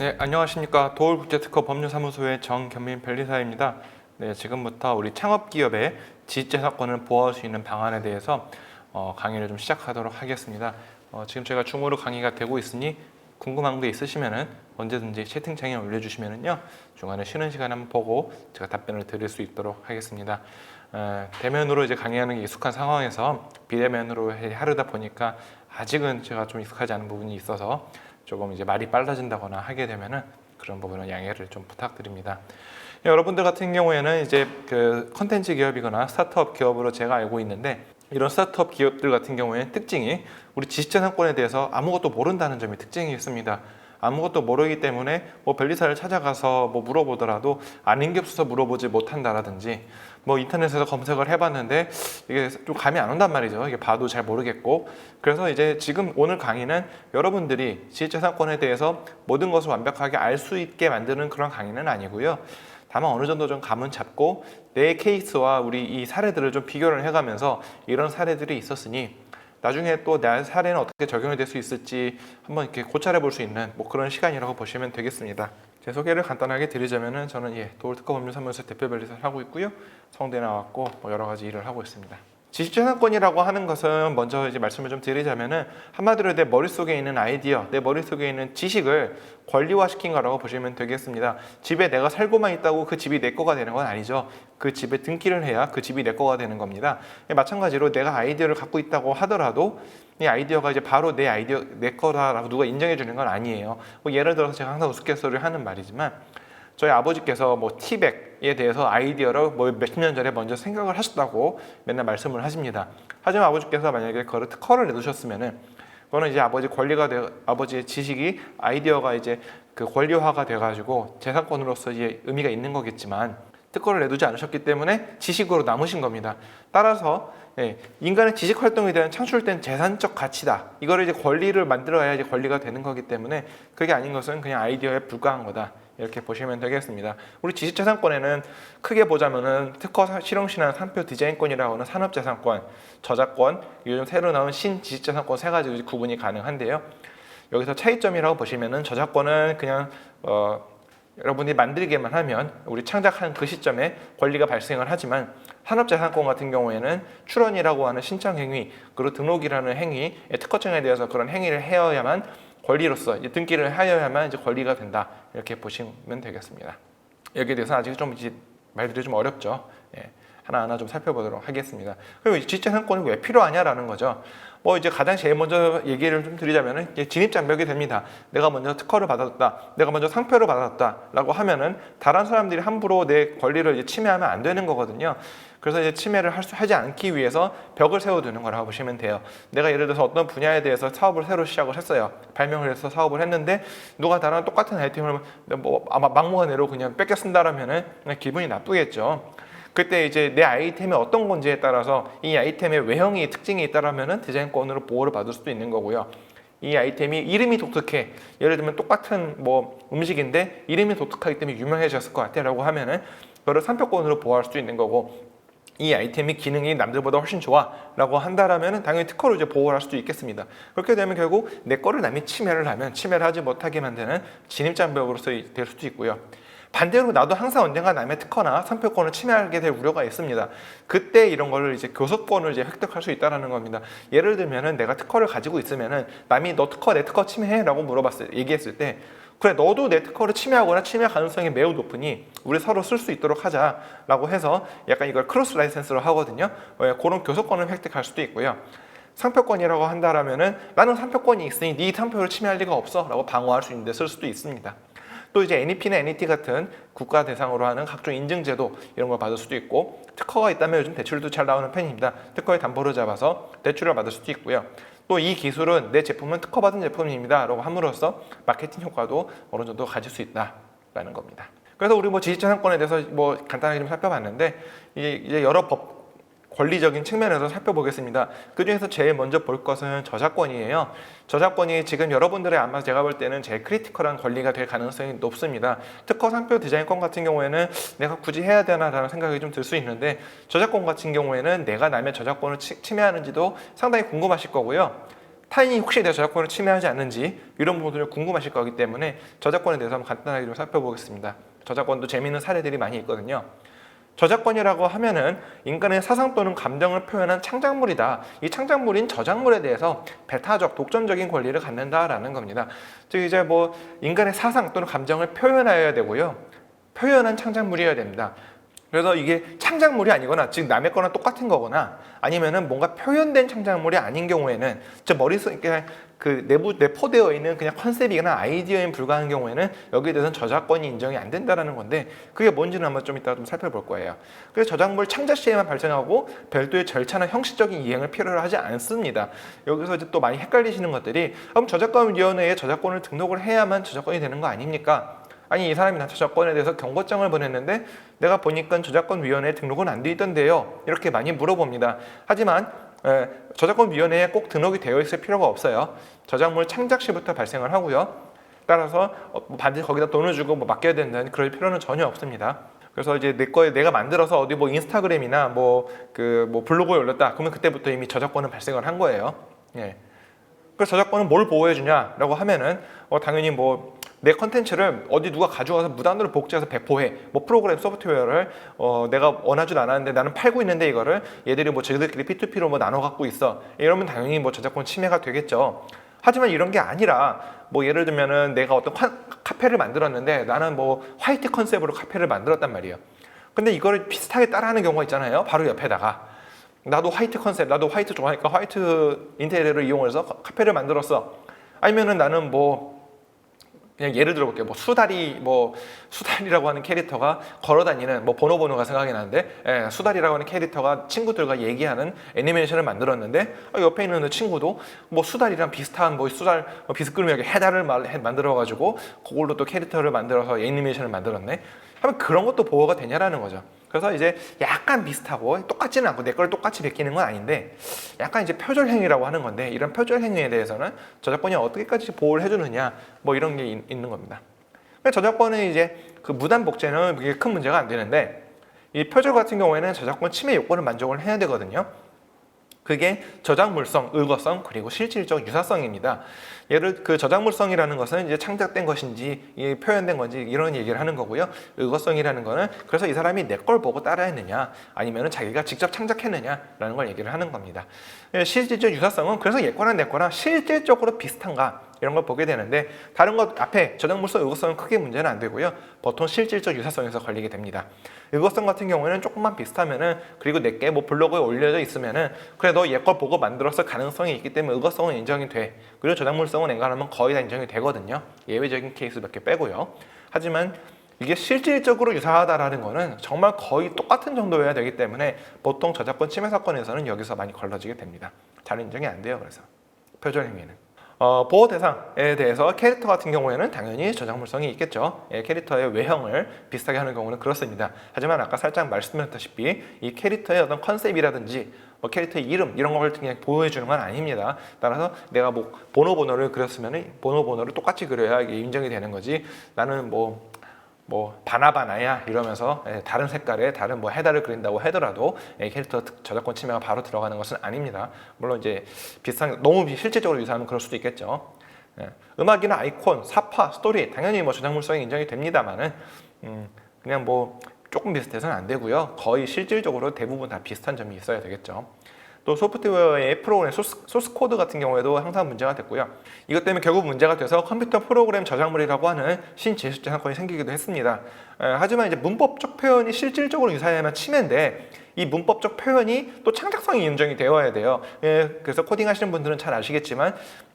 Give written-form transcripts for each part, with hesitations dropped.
네, 안녕하십니까. 도울국제특허 법률사무소의 정경민 변리사입니다. 네, 지금부터 우리 창업기업의 지식재산권을 보호할 수 있는 방안에 대해서 강의를 좀 시작하도록 하겠습니다. 지금 제가 줌으로 강의가 되고 있으니 궁금한 게 있으시면은 언제든지 채팅창에 올려주시면은요, 중간에 쉬는 시간에 한번 보고 제가 답변을 드릴 수 있도록 하겠습니다. 대면으로 이제 강의하는 게 익숙한 상황에서 비대면으로 하려다 보니까 아직은 제가 좀 익숙하지 않은 부분이 있어서 조금 이제 말이 빨라진다거나 하게 되면은 그런 부분은 양해를 좀 부탁드립니다. 여러분들 같은 경우에는 이제 그 컨텐츠 기업이거나 스타트업 기업으로 제가 알고 있는데, 이런 스타트업 기업들 같은 경우에는 특징이 우리 지식재산권에 대해서 아무것도 모른다는 점이 특징이 있습니다. 아무것도 모르기 때문에 뭐 변리사를 찾아가서 뭐 물어보더라도 아는 게 없어서 물어보지 못한다라든지, 뭐 인터넷에서 검색을 해봤는데 이게 좀 감이 안 온단 말이죠. 이게 봐도 잘 모르겠고. 그래서 이제 지금 오늘 강의는 여러분들이 지식재산권에 대해서 모든 것을 완벽하게 알 수 있게 만드는 그런 강의는 아니고요. 다만 어느 정도 좀 감은 잡고 내 케이스와 우리 이 사례들을 좀 비교를 해가면서 이런 사례들이 있었으니 나중에 또 내 사례는 어떻게 적용이 될 수 있을지 한번 이렇게 고찰해 볼 수 있는 뭐 그런 시간이라고 보시면 되겠습니다. 제 소개를 간단하게 드리자면은 저는 도울특허법률사무소 대표 변리사를 하고 있고요. 성대 나왔고 뭐 여러 가지 일을 하고 있습니다. 지식재산권이라고 하는 것은 먼저 이제 말씀을 좀 드리자면은 한마디로 내 머릿속에 있는 아이디어, 내 머릿속에 있는 지식을 권리화시킨 거라고 보시면 되겠습니다. 집에 내가 살고만 있다고 그 집이 내 거가 되는 건 아니죠. 그 집에 등기를 해야 그 집이 내 거가 되는 겁니다. 마찬가지로 내가 아이디어를 갖고 있다고 하더라도 이 아이디어가 이제 바로 내 아이디어, 내 거다라고 누가 인정해 주는 건 아니에요. 뭐 예를 들어서 제가 항상 우스갯소리를 하는 말이지만, 저희 아버지께서 뭐 티백에 대해서 아이디어를 뭐 몇십 년 전에 먼저 생각을 하셨다고 맨날 말씀을 하십니다. 하지만 아버지께서 만약에 그거를 특허를 내두셨으면은 그거는 이제 아버지의 지식이 아이디어가 이제 그 권리화가 돼가지고 재산권으로서 이제 의미가 있는 거겠지만, 특허를 내두지 않으셨기 때문에 지식으로 남으신 겁니다. 따라서 인간의 지식 활동에 대한 창출된 재산적 가치다. 이거를 이제 권리를 만들어야 이제 권리가 되는 거기 때문에 그게 아닌 것은 그냥 아이디어에 불과한 거다. 이렇게 보시면 되겠습니다. 우리 지식재산권에는 크게 보자면은 특허 실용신안 상표 디자인권이라고 하는 산업재산권, 저작권, 요즘 새로 나온 신지식재산권 세 가지 구분이 가능한데요. 여기서 차이점이라고 보시면은 저작권은 그냥 여러분이 만들기만 하면 우리 창작한 그 시점에 권리가 발생을 하지만, 산업재산권 같은 경우에는 출원이라고 하는 신청 행위, 그리고 등록이라는 행위, 특허청에 대해서 그런 행위를 해야만 권리로서 이제 등기를 하여야만 이제 권리가 된다. 이렇게 보시면 되겠습니다. 여기에 대해서 아직 좀 이제 말들이 좀 어렵죠. 하나하나 좀 살펴보도록 하겠습니다. 그리고 지식재산권이 왜 필요하냐라는 거죠. 뭐 이제 가장 제일 먼저 얘기를 좀 드리자면은 진입장벽이 됩니다. 내가 먼저 특허를 받았다, 내가 먼저 상표를 받았다라고 하면은 다른 사람들이 함부로 내 권리를 이제 침해하면 안 되는 거거든요. 그래서 이제 침해를 하지 않기 위해서 벽을 세워두는 거라고 보시면 돼요. 내가 예를 들어서 어떤 분야에 대해서 사업을 새로 시작을 했어요. 발명을 해서 사업을 했는데 누가 다른 똑같은 아이템을 뭐 아마 막무가내로 그냥 뺏겨 쓴다라면은 그냥 기분이 나쁘겠죠. 그때 이제 내 아이템이 어떤 건지에 따라서 이 아이템의 외형이 특징이 있다라면은 디자인권으로 보호를 받을 수도 있는 거고요. 이 아이템이 이름이 독특해. 예를 들면 똑같은 뭐 음식인데 이름이 독특하기 때문에 유명해졌을 것 같아라고 하면은 그거를 상표권으로 보호할 수도 있는 거고, 이 아이템이 기능이 남들보다 훨씬 좋아 라고 한다라면 당연히 특허로 이제 보호를 할 수도 있겠습니다. 그렇게 되면 결국 내 거를 남이 침해를 하면 침해를 하지 못하게 만드는 진입장벽으로서 될 수도 있고요. 반대로 나도 항상 언젠가 남의 특허나 상표권을 침해하게 될 우려가 있습니다. 그때 이런 거를 이제 교섭권을 이제 획득할 수 있다는 겁니다. 예를 들면은 내가 특허를 가지고 있으면은 남이 너 특허 내 특허 침해해라고 얘기했을 때, 그래 너도 내 특허를 침해하거나 침해 가능성이 매우 높으니 우리 서로 쓸 수 있도록 하자라고 해서 약간 이걸 크로스 라이센스로 하거든요. 그런 교섭권을 획득할 수도 있고요. 상표권이라고 한다라면은 나는 상표권이 있으니 네 상표를 침해할 리가 없어라고 방어할 수 있는데 쓸 수도 있습니다. 또 이제 NEP나 NET 같은 국가 대상으로 하는 각종 인증제도 이런 걸 받을 수도 있고, 특허가 있다면 요즘 대출도 잘 나오는 편입니다. 특허의 담보를 잡아서 대출을 받을 수도 있고요. 또 이 기술은 내 제품은 특허받은 제품입니다 라고 함으로써 마케팅 효과도 어느 정도 가질 수 있다라는 겁니다. 그래서 우리 뭐 지식재산권에 대해서 뭐 간단하게 좀 살펴봤는데, 이제 여러 권리적인 측면에서 살펴보겠습니다. 그 중에서 제일 먼저 볼 것은 저작권이에요. 저작권이 지금 여러분들의 아마 제가 볼 때는 제일 크리티컬한 권리가 될 가능성이 높습니다. 특허 상표 디자인권 같은 경우에는 내가 굳이 해야 되나라는 생각이 좀 들 수 있는데, 저작권 같은 경우에는 내가 남의 저작권을 침해하는지도 상당히 궁금하실 거고요. 타인이 혹시 내 저작권을 침해하지 않는지 이런 부분들이 궁금하실 거기 때문에 저작권에 대해서 한번 간단하게 좀 살펴보겠습니다. 저작권도 재미있는 사례들이 많이 있거든요. 저작권이라고 하면은 인간의 사상 또는 감정을 표현한 창작물이다. 이 창작물인 저작물에 대해서 배타적, 독점적인 권리를 갖는다라는 겁니다. 즉 이제 뭐 인간의 사상 또는 감정을 표현하여야 되고요. 표현한 창작물이어야 됩니다. 그래서 이게 창작물이 아니거나 즉 남의 거랑 똑같은 거거나 아니면은 뭔가 표현된 창작물이 아닌 경우에는 즉 머릿속에 그 내포되어 있는 그냥 컨셉이나 아이디어에 불과한 경우에는 여기에 대해서는 저작권이 인정이 안 된다라는 건데 그게 뭔지는 한번 좀 이따 좀 살펴볼 거예요. 그래서 저작물 창작 시에만 발생하고 별도의 절차나 형식적인 이행을 필요로 하지 않습니다. 여기서 이제 또 많이 헷갈리시는 것들이 그럼 저작권위원회에 저작권을 등록을 해야만 저작권이 되는 거 아닙니까? 아니 이 사람이 나 저작권에 대해서 경고장을 보냈는데 내가 보니까 저작권위원회에 등록은 안 돼 있던데요. 이렇게 많이 물어봅니다. 하지만 저작권위원회에 꼭 등록이 되어 있을 필요가 없어요. 저작물 창작 시부터 발생을 하고요. 따라서 반드시 거기다 돈을 주고 맡겨야 된다는 그럴 필요는 전혀 없습니다. 그래서 이제 내 거에 내가 만들어서 어디 뭐 인스타그램이나 뭐 블로그에 올렸다. 그러면 그때부터 이미 저작권은 발생을 한 거예요. 예. 그래서 저작권은 뭘 보호해 주냐라고 하면은 당연히 뭐 내 컨텐츠를 어디 누가 가져와서 무단으로 복제해서 배포해. 뭐 프로그램 소프트웨어를 내가 원하지도 않았는데 나는 팔고 있는데 이거를 얘들이 뭐 저희들끼리 P2P로 뭐 나눠 갖고 있어. 이러면 당연히 뭐 저작권 침해가 되겠죠. 하지만 이런 게 아니라 뭐 예를 들면은 내가 어떤 카페를 만들었는데 나는 뭐 화이트 컨셉으로 카페를 만들었단 말이에요. 근데 이거를 비슷하게 따라하는 경우가 있잖아요. 바로 옆에다가 나도 화이트 컨셉, 나도 화이트 좋아하니까 화이트 인테리어를 이용해서 카페를 만들었어. 아니면은 나는 뭐 그냥 예를 들어 볼게요. 뭐 수달이라고 하는 캐릭터가 걸어다니는 뭐 번호가 생각이 나는데 수달이라고 하는 캐릭터가 친구들과 얘기하는 애니메이션을 만들었는데 옆에 있는 친구도 뭐 수달이랑 비슷한 뭐 수달 비스끌미하게 해달을 만들어 가지고 그걸로 또 캐릭터를 만들어서 애니메이션을 만들었네. 하면 그런 것도 보호가 되냐라는 거죠. 그래서 이제 약간 비슷하고 똑같지는 않고 내 걸 똑같이 베끼는 건 아닌데 약간 이제 표절 행위라고 하는 건데 이런 표절 행위에 대해서는 저작권이 어떻게까지 보호를 해주느냐 뭐 이런 게 있는 겁니다. 저작권은 이제 그 무단 복제는 그게 큰 문제가 안 되는데 이 표절 같은 경우에는 저작권 침해 요건을 만족을 해야 되거든요. 그게 저작물성, 의거성, 그리고 실질적 유사성입니다. 그 저작물성이라는 것은 이제 창작된 것인지 표현된 건지 이런 얘기를 하는 거고요. 의거성이라는 거는 그래서 이 사람이 내 걸 보고 따라했느냐 아니면 자기가 직접 창작했느냐라는 걸 얘기를 하는 겁니다. 실질적 유사성은 그래서 얘 거랑 내 거랑 실질적으로 비슷한가 이런 걸 보게 되는데 다른 것 앞에 저작물성, 의거성은 크게 문제는 안 되고요. 보통 실질적 유사성에서 걸리게 됩니다. 의거성 같은 경우에는 조금만 비슷하면은 그리고 내게 뭐 블로그에 올려져 있으면은 그래 너 얘 걸 보고 만들어서 가능성이 있기 때문에 의거성은 인정이 돼. 그리고 저작물성은 웬간하면 거의 다 인정이 되거든요. 예외적인 케이스 몇 개 빼고요. 하지만 이게 실질적으로 유사하다라는 거는 정말 거의 똑같은 정도여야 되기 때문에 보통 저작권 침해 사건에서는 여기서 많이 걸러지게 됩니다. 잘 인정이 안 돼요. 그래서 표절 행위는. 보호 대상에 대해서 캐릭터 같은 경우에는 당연히 저작물성이 있겠죠. 캐릭터의 외형을 비슷하게 하는 경우는 그렇습니다. 하지만 아까 살짝 말씀드렸다시피 이 캐릭터의 어떤 컨셉이라든지 캐릭터의 이름 이런 걸 그냥 보호해 주는 건 아닙니다. 따라서 내가 뭐 번호를 그렸으면 번호를 똑같이 그려야 이게 인정이 되는 거지. 나는 뭐 바나바나야 이러면서 다른 색깔의 다른 뭐 해달을 그린다고 하더라도 캐릭터 저작권 침해가 바로 들어가는 것은 아닙니다. 물론 이제 비슷한 너무 실질적으로 유사하면 그럴 수도 있겠죠. 음악이나 아이콘, 사파, 스토리 당연히 뭐 저작물성이 인정이 됩니다만은 그냥 뭐 조금 비슷해서는 안 되고요. 거의 실질적으로 대부분 다 비슷한 점이 있어야 되겠죠. 또 소프트웨어의 프로그램 소스 코드 같은 경우에도 항상 문제가 됐고요. 이것 때문에 결국 문제가 돼서 컴퓨터 프로그램 저작물이라고 하는 신제휴자 사건이 생기기도 했습니다. 하지만 이제 문법적 표현이 실질적으로 유사해야만 침해인데 이 문법적 표현이 또 창작성이 인정이 되어야 돼요. 그래서 코딩 하시는 분들은 잘 아시겠지만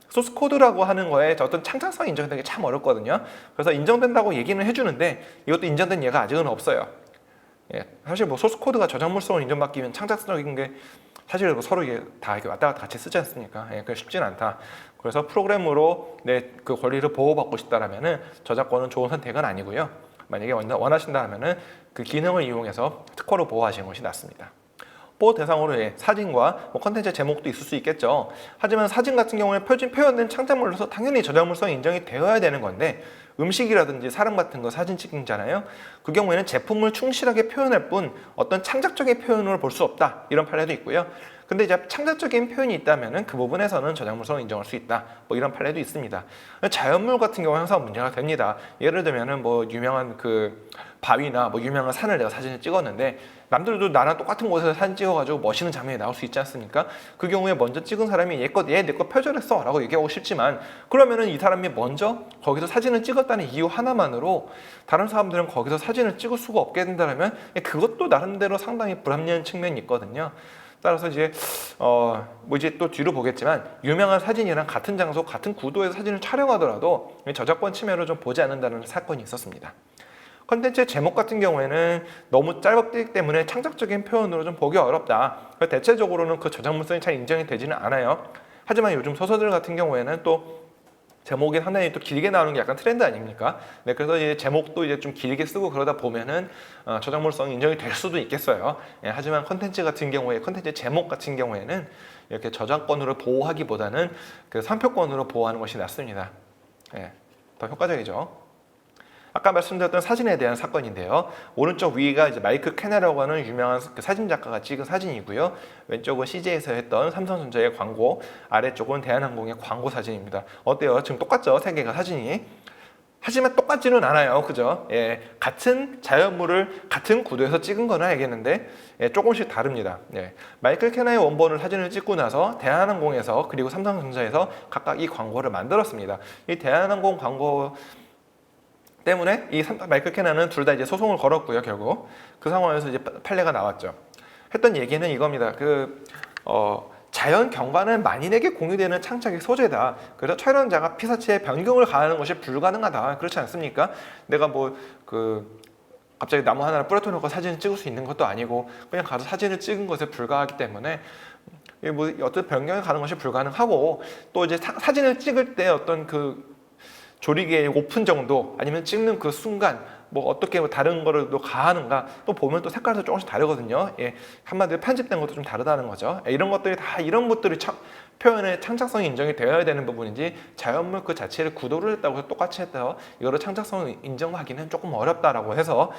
소스 코드라고 하는 거에 어떤 창작성이 인정되는 게 참 어렵거든요. 그래서 인정된다고 얘기는 해주는데 이것도 인정된 예가 아직은 없어요. 사실 뭐 소스 코드가 저작물성을 인정받기면 창작성적인 게 사실 뭐 서로 이게 다 이렇게 왔다 갔다 같이 쓰지 않습니까? 그게 쉽진 않다. 그래서 프로그램으로 내 그 권리를 보호받고 싶다라면은 저작권은 좋은 선택은 아니고요. 만약에 원하신다면은 그 기능을 이용해서 특허로 보호하시는 것이 낫습니다. 보호 대상으로 사진과 컨텐츠 제목도 있을 수 있겠죠. 하지만 사진 같은 경우에 표현된 창작물로서 당연히 저작물성이 인정이 되어야 되는 건데 음식이라든지 사람 같은 거 사진 찍잖아요. 그 경우에는 제품을 충실하게 표현할 뿐 어떤 창작적인 표현을 볼 수 없다. 이런 판례도 있고요. 근데 이제 창작적인 표현이 있다면은 그 부분에서는 저작물성을 인정할 수 있다. 뭐 이런 판례도 있습니다. 자연물 같은 경우는 항상 문제가 됩니다. 예를 들면은 뭐 유명한 그 바위나 뭐 유명한 산을 내가 사진을 찍었는데 남들도 나랑 똑같은 곳에서 사진 찍어가지고 멋있는 장면이 나올 수 있지 않습니까? 그 경우에 먼저 찍은 사람이 얘 내 거 표절했어 라고 얘기하고 싶지만 그러면은 이 사람이 먼저 거기서 사진을 찍었다는 이유 하나만으로 다른 사람들은 거기서 사진을 찍을 수가 없게 된다면 그것도 나름대로 상당히 불합리한 측면이 있거든요. 따라서 이제 뭐 이제 또 뒤로 보겠지만 유명한 사진이랑 같은 장소, 같은 구도에서 사진을 촬영하더라도 저작권 침해로 좀 보지 않는다는 사건이 있었습니다. 컨텐츠의 제목 같은 경우에는 너무 짧기 때문에 창작적인 표현으로 좀 보기 어렵다. 대체적으로는 그 저작물성이 잘 인정이 되지는 않아요. 하지만 요즘 소설들 같은 경우에는 또 제목이 상당히 또 길게 나오는 게 약간 트렌드 아닙니까? 네, 그래서 이제 제목도 이제 좀 길게 쓰고 그러다 보면은 저작물성이 인정이 될 수도 있겠어요. 예, 하지만 컨텐츠 같은 경우에 컨텐츠 제목 같은 경우에는 이렇게 저작권으로 보호하기보다는 그 상표권으로 보호하는 것이 낫습니다. 예, 더 효과적이죠. 아까 말씀드렸던 사진에 대한 사건인데요. 오른쪽 위가 이제 마이클 캐나라고 하는 유명한 그 사진 작가가 찍은 사진이고요. 왼쪽은 CJ에서 했던 삼성전자의 광고, 아래쪽은 대한항공의 광고 사진입니다. 어때요? 지금 똑같죠? 세 개가 사진이. 하지만 똑같지는 않아요. 그죠? 예, 같은 자연물을 같은 구도에서 찍은 건 알겠는데 조금씩 다릅니다. 예, 마이클 캐나의 원본을 사진을 찍고 나서 대한항공에서 그리고 삼성전자에서 각각 이 광고를 만들었습니다. 이 대한항공 광고 때문에 이 마이클 캐나는 둘 다 이제 소송을 걸었고요. 결국 그 상황에서 이제 판례가 나왔죠. 했던 얘기는 이겁니다. 자연 경관은 만인에게 공유되는 창작의 소재다. 그래서 촬영자가 피사체에 변경을 가하는 것이 불가능하다. 그렇지 않습니까? 내가 갑자기 나무 하나를 부러뜨려 놓고 사진을 찍을 수 있는 것도 아니고 그냥 가서 사진을 찍은 것에 불과하기 때문에 뭐 어떤 변경을 가는 것이 불가능하고 또 이제 사진을 찍을 때 어떤 그 조리개의 오픈 정도 아니면 찍는 그 순간 뭐 어떻게 다른 거를 또 가하는가 또 보면 또 색깔도 조금씩 다르거든요. 예, 한마디로 편집된 것도 좀 다르다는 거죠. 이런 것들이 다 이런 것들이 표현의 창작성이 인정이 되어야 되는 부분이지 자연물 그 자체를 구도를 했다고 해서 똑같이 했다고 이거를 창작성을 인정하기는 조금 어렵다라고 해서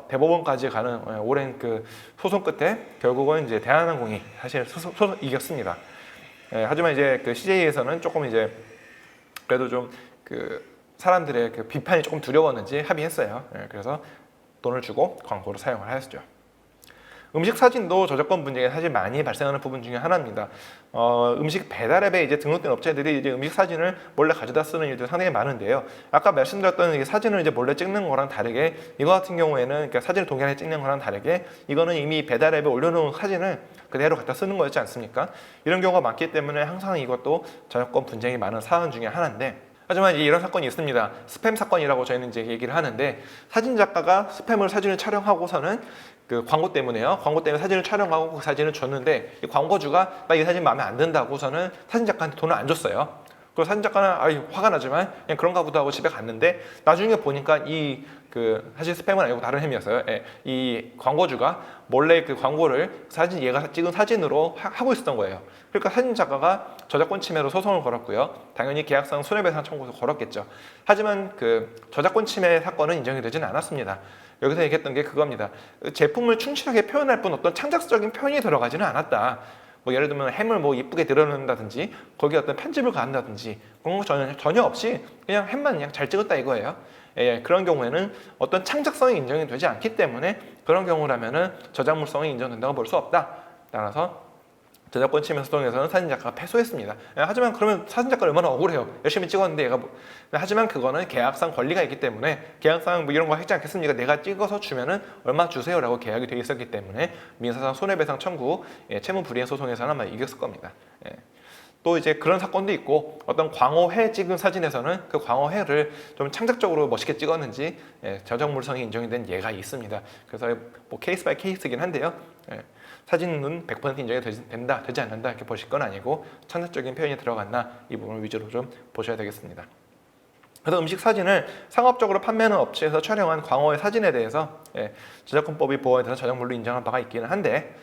대법원까지 가는 오랜 그 소송 끝에 결국은 이제 대한항공이 사실 소송 이겼습니다. 예, 하지만 이제 그 CJ에서는 조금 이제 그래도 좀 사람들의 그 비판이 조금 두려웠는지 합의했어요. 예, 그래서 돈을 주고 광고로 사용을 하였죠. 음식 사진도 저작권 문제가 사실 많이 발생하는 부분 중에 하나입니다. 음식 배달앱에 이제 등록된 업체들이 이제 음식 사진을 몰래 가져다 쓰는 일도 상당히 많은데요. 아까 말씀드렸던 사진을 이제 몰래 찍는 거랑 다르게 이거 같은 경우에는 그러니까 사진을 동일하게 찍는 거랑 다르게 이거는 이미 배달앱에 올려놓은 사진을 그대로 갖다 쓰는 거였지 않습니까? 이런 경우가 많기 때문에 항상 이것도 저작권 분쟁이 많은 사안 중에 하나인데 하지만 이런 사건이 있습니다. 스팸 사건이라고 저희는 이제 얘기를 하는데 사진 작가가 사진을 촬영하고서는 그 광고 때문에요. 광고 때문에 사진을 촬영하고 그 사진을 줬는데 이 광고주가 나 이 사진 마음에 안 든다고서는 사진 작가한테 돈을 안 줬어요. 그리고 사진 작가는 화가 나지만 그냥 그런가 보다 하고 집에 갔는데 나중에 보니까 사실 스팸은 아니고 다른 햄이었어요. 예, 이 광고주가 몰래 그 광고를 얘가 찍은 사진으로 하고 있었던 거예요. 그러니까 사진 작가가 저작권 침해로 소송을 걸었고요. 당연히 계약상 손해배상 청구도 걸었겠죠. 하지만 그 저작권 침해 사건은 인정이 되지는 않았습니다. 여기서 얘기했던 게 그겁니다. 제품을 충실하게 표현할 뿐 어떤 창작적인 표현이 들어가지는 않았다. 뭐 예를 들면 햄을 뭐 이쁘게 드러낸다든지 거기에 어떤 편집을 가한다든지 그런 거 전혀 없이 그냥 햄만 그냥 잘 찍었다 이거예요. 예, 그런 경우에는 어떤 창작성이 인정이 되지 않기 때문에 그런 경우라면은 저작물성이 인정된다고 볼 수 없다. 따라서 저작권 침해 소송에서는 사진 작가가 패소했습니다. 하지만 그러면 사진 작가가 얼마나 억울해요. 열심히 찍었는데 얘가 하지만 그거는 계약상 권리가 있기 때문에 계약상 뭐 이런 거 했지 않겠습니까? 내가 찍어서 주면은 얼마 주세요라고 계약이 되어 있었기 때문에 민사상 손해배상 청구 채무 불이행 소송에서는 아마 이겼을 겁니다. 또 이제 그런 사건도 있고 어떤 광어회 찍은 사진에서는 그 광어회를 좀 창작적으로 멋있게 찍었는지 저작물성이 인정이 된 예가 있습니다. 그래서 뭐 케이스 바이 케이스이긴 한데요. 사진은 100% 인정이 된다, 되지 않는다 이렇게 보실 건 아니고 창작적인 표현이 들어갔나 이 부분을 위주로 좀 보셔야 되겠습니다. 그래서 음식 사진을 상업적으로 판매하는 업체에서 촬영한 광어의 사진에 대해서 저작권법이 보호에 대해서 저작물로 인정한 바가 있기는 한데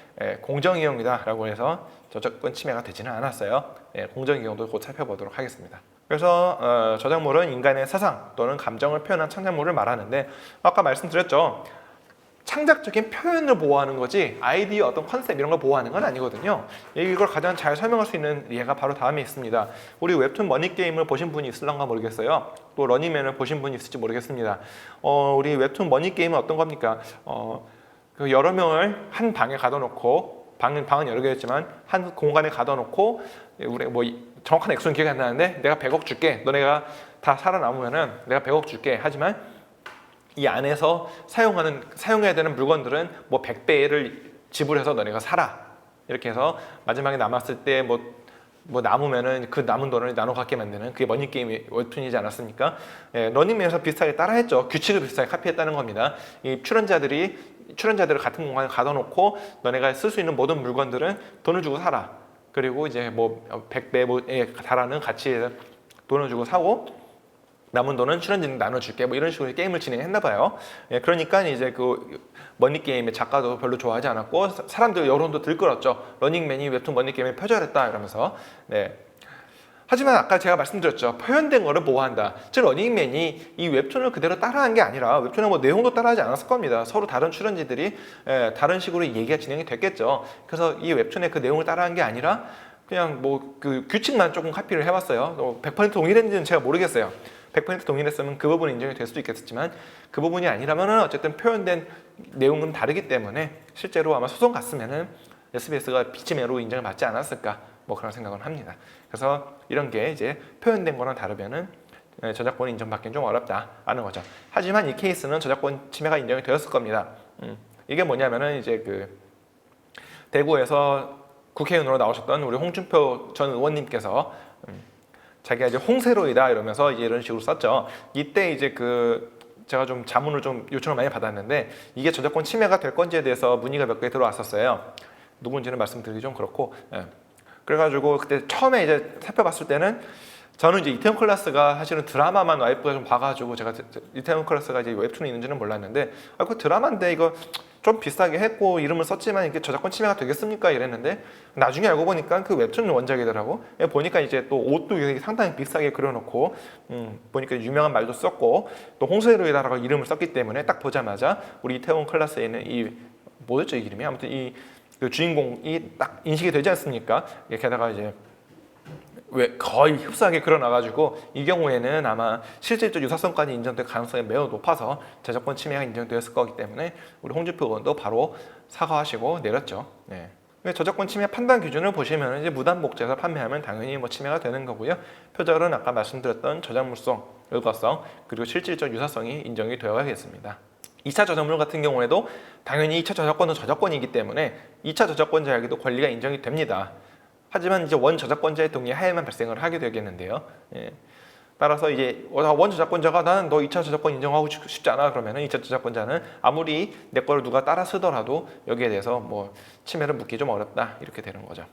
공정이용이다라고 해서 저작권 침해가 되지는 않았어요. 공정이용도 곧 살펴보도록 하겠습니다. 그래서 저작물은 인간의 사상 또는 감정을 표현한 창작물을 말하는데 아까 말씀드렸죠. 창작적인 표현을 보호하는 거지 아이디어 어떤 컨셉 이런 걸 보호하는 건 아니거든요. 이걸 가장 잘 설명할 수 있는 예가 바로 다음에 있습니다. 우리 웹툰 머니게임을 보신 분이 있을런가 모르겠어요. 또 러닝맨을 보신 분이 있을지 모르겠습니다. 우리 웹툰 머니게임은 어떤 겁니까? 그 여러 명을 한 방에 가둬놓고 방은 여러 개였지만 한 공간에 가둬놓고 우리 뭐 정확한 액수는 기억이 안 나는데 내가 100억 줄게. 너네가 다 살아남으면은 내가 100억 줄게. 하지만 이 안에서 사용해야 되는 물건들은 뭐 100배를 지불해서 너네가 사라. 이렇게 해서 마지막에 남았을 때 뭐 남으면은 그 남은 돈을 나눠 갖게 만드는 그게 머니게임 웹툰이지 않았습니까? 예, 러닝맨에서 비슷하게 따라했죠. 규칙을 비슷하게 카피했다는 겁니다. 이 출연자들을 같은 공간에 가둬놓고 너네가 쓸 수 있는 모든 물건들은 돈을 주고 사라. 그리고 이제 뭐 100배에 달하는 가치에 돈을 주고 사고 남은 돈은 출연진이 나눠줄게. 뭐 이런 식으로 게임을 진행했나 봐요. 예, 그러니까 이제 그 머니게임의 작가도 별로 좋아하지 않았고 사람들 여론도 들끓었죠. 러닝맨이 웹툰 머니게임에 표절했다 이러면서. 네. 하지만 아까 제가 말씀드렸죠. 표현된 거를 보호한다. 즉 러닝맨이 이 웹툰을 그대로 따라한 게 아니라 웹툰의 뭐 내용도 따라하지 않았을 겁니다. 서로 다른 출연진들이 다른 식으로 얘기가 진행이 됐겠죠. 그래서 이 웹툰의 그 내용을 따라한 게 아니라 그냥 뭐 그 규칙만 조금 카피를 해봤어요. 100% 동일했는지는 제가 모르겠어요. 100% 동일했으면 그 부분이 인정이 될 수도 있겠지만 그 부분이 아니라면은 어쨌든 표현된 내용은 다르기 때문에 실제로 아마 소송 갔으면은 SBS가 비치매로 인정을 받지 않았을까 뭐 그런 생각을 합니다. 그래서 이런 게 이제 표현된 거랑 다르면은 저작권 인정받기는 좀 어렵다라는 거죠. 하지만 이 케이스는 저작권 침해가 인정이 되었을 겁니다. 이게 뭐냐면은 이제 그 대구에서 국회의원으로 나오셨던 우리 홍준표 전 의원님께서 자기가 이제 홍세로이다 이러면서 이제 이런 식으로 썼죠. 이때 이제 그 제가 좀 자문을 좀 요청을 많이 받았는데 이게 저작권 침해가 될 건지에 대해서 문의가 몇 개 들어왔었어요. 누군지는 말씀드리기 좀 그렇고. 그래가지고 그때 처음에 이제 살펴봤을 때는 저는 이제 이태원 클라스가 사실은 드라마만 와이프가 좀 봐가지고 제가 이태원 클라스가 이제 웹툰이 있는지는 몰랐는데 그 드라마인데 이거 좀 비싸게 했고 이름을 썼지만 이게 저작권 침해가 되겠습니까? 이랬는데 나중에 알고 보니까 그 웹툰 원작이더라고. 보니까 이제 또 옷도 상당히 비싸게 그려놓고 보니까 유명한 말도 썼고 또 홍세로이다라고 이름을 썼기 때문에 딱 보자마자 우리 이태원 클라스에 있는 이 뭐였죠 이 이름이? 아무튼 이 그 주인공이 딱 인식이 되지 않습니까? 게다가 이제 왜 거의 흡사하게 그려놔가지고 이 경우에는 아마 실질적 유사성까지 인정될 가능성이 매우 높아서 저작권 침해가 인정되었을 거기 때문에 우리 홍준표 의원도 바로 사과하시고 내렸죠. 네. 저작권 침해 판단 기준을 보시면 이제 무단 복제해서 판매하면 당연히 뭐 침해가 되는 거고요. 표절은 아까 말씀드렸던 저작물성, 일과성 그리고 실질적 유사성이 인정이 되어야겠습니다. 2차 저작물 같은 경우에도 당연히 2차 저작권은 저작권이기 때문에 2차 저작권자에게도 권리가 인정이 됩니다. 하지만 이제 원 저작권자의 동의 하에만 발생을 하게 되겠는데요. 예. 따라서 이제 원 저작권자가 나는 너 2차 저작권 인정하고 싶지 않아 그러면은 2차 저작권자는 아무리 내 거를 누가 따라 쓰더라도 여기에 대해서 뭐 침해를 묻기 좀 어렵다 이렇게 되는 거죠.